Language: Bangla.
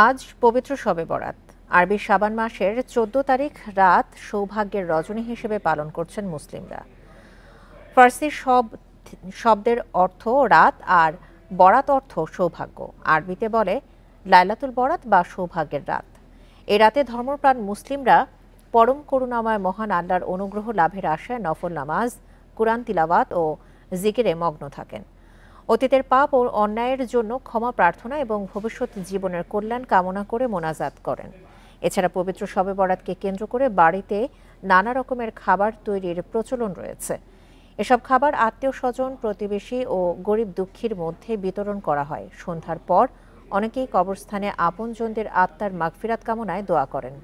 আজ পবিত্র শবে বরাত। আরবি শাবান মাসের ১৪ তারিখ রাত সৌভাগ্যের রজনী হিসেবে পালন করছেন মুসলিমরা। ফার্সি শব্দের অর্থ রাত আর বরাত অর্থ সৌভাগ্য। আরবিতে বলে লাইলাতুল বরাত বা সৌভাগ্যের রাত। এ রাতে ধর্মপ্রাণ মুসলিমরা পরম করুণাময় মহান আল্লাহর অনুগ্রহ লাভের আশায় নফল নামাজ, কুরআন তিলাওয়াত ও জিকিরে মগ্ন থাকেন। অতীতের পাপ ও অন্যায়ের জন্য ক্ষমা প্রার্থনা এবং ভবিষ্যৎ জীবনের কল্যাণ কামনা করে মোনাজাত করেন। এছাড়া পবিত্র শবে বরাতকে কেন্দ্র করে বাড়িতে নানা রকমের খাবার তৈরির প্রচলন রয়েছে। এসব খাবার আত্মীয় স্বজন, প্রতিবেশী ও গরিব দুঃখীর মধ্যে বিতরণ করা হয়। সন্ধ্যার পর অনেকেই কবরস্থানে আপনজনদের আত্মার মাগফিরাত কামনায় দোয়া করেন।